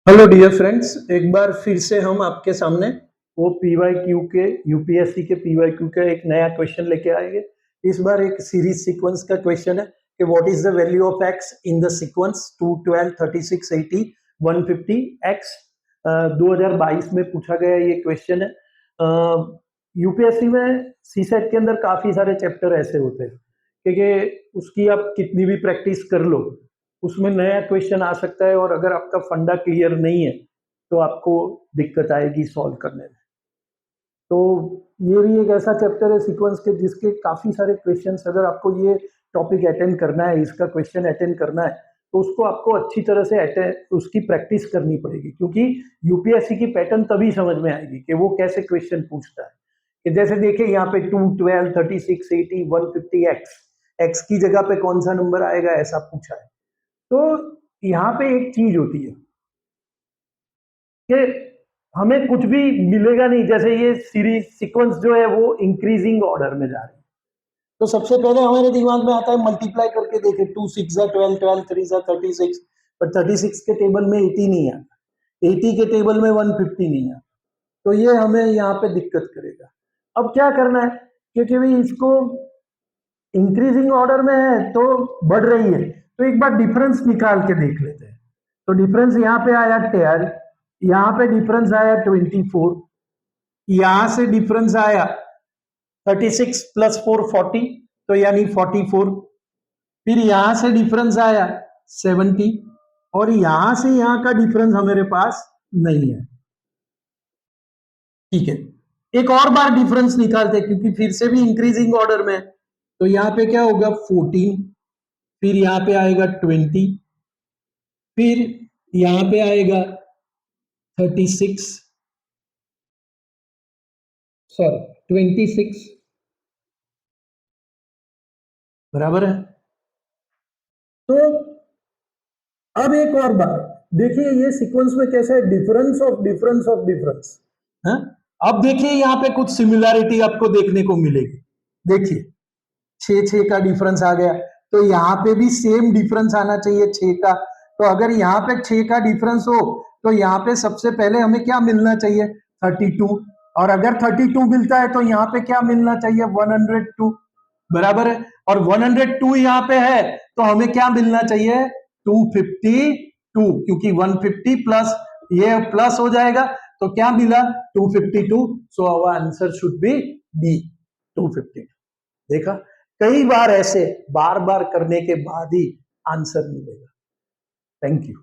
Hello dear friends, एक बार फिर से हम आपके सामने वो पीवाईक्यू के यूपीएससी के पीवाईक्यू का एक नया क्वेश्चन लेके आएंगे। इस बार एक सीरीज सीक्वेंस का क्वेश्चन है कि what is the value of x in the sequence 2, 12, 36, 80, 150 x. 2022 में पूछा गया ये क्वेश्चन है। यूपीएससी में सीसेट के अंदर काफी सारे चैप्टर ऐसे होते हैं क्योंकि उसकी आप कितनी भी प्रैक्टिस कर लो, उसमें नया क्वेश्चन आ सकता है और अगर आपका फंडा क्लियर नहीं है तो आपको दिक्कत आएगी सॉल्व करने में। तो ये भी एक ऐसा चैप्टर है सीक्वेंस के जिसके काफी सारे क्वेश्चंस, अगर आपको ये टॉपिक अटेंड करना है, इसका क्वेश्चन अटेंड करना है, तो उसको आपको अच्छी तरह से उसकी प्रैक्टिस करनी पड़ेगी, क्योंकि यूपीएससी की पैटर्न तभी समझ में आएगी कि वो कैसे क्वेश्चन पूछता है। कि जैसे देखिए यहाँ पे 2, 12, 36, 80, 150 एक्स की जगह पे कौन सा नंबर आएगा ऐसा पूछा है। तो यहाँ पे एक चीज होती है कि हमें कुछ भी मिलेगा नहीं, जैसे ये सीरीज सीक्वेंस जो है वो इंक्रीजिंग ऑर्डर में जा रही है। तो सबसे पहले हमारे दिमाग में आता है मल्टीप्लाई करके देखे, 2 6 12, 12 3 36, पर 36 के टेबल में 80 नहीं आता, 80 के टेबल में 150 नहीं आता, तो ये हमें यहाँ पे दिक्कत करेगा। अब क्या करना है, क्योंकि भाई इसको इंक्रीजिंग ऑर्डर में है तो बढ़ रही है, तो एक बार डिफरेंस निकाल के देख लेते हैं। तो डिफरेंस यहाँ पे आया 12, यहाँ पे डिफरेंस आया 24, यहां से डिफरेंस आया 36 प्लस 4 40, तो यानी 44, फिर यहां से डिफरेंस आया 70, और यहां से यहां का डिफरेंस हमारे पास नहीं है। ठीक है, एक और बार डिफरेंस निकालते हैं क्योंकि फिर से भी इंक्रीजिंग ऑर्डर में। तो यहां पे क्या होगा 14, फिर यहां पे आएगा 20, फिर यहां पे आएगा 36, सॉरी 26, बराबर है। तो अब एक और बार देखिए, ये सीक्वेंस में कैसा है, difference of difference of difference है। अब देखिए यहाँ पे कुछ सिमिलैरिटी आपको देखने को मिलेगी। देखिए 6 का डिफरेंस आ गया, तो यहाँ पे भी सेम डिफरेंस आना चाहिए 6 का। तो अगर यहाँ पे 6 का डिफरेंस हो तो यहाँ पे सबसे पहले हमें क्या मिलना चाहिए, 32, और अगर 32 मिलता है तो यहाँ पे क्या मिलना चाहिए, 102, बराबर है। और 102 यहाँ पे है तो हमें क्या मिलना चाहिए, 252, क्योंकि 150 प्लस ये प्लस हो जाएगा, तो क्या मिला 252, so our answer should be be 252। देखा, कई बार ऐसे बार बार करने के बाद ही आंसर मिलेगा। Thank you.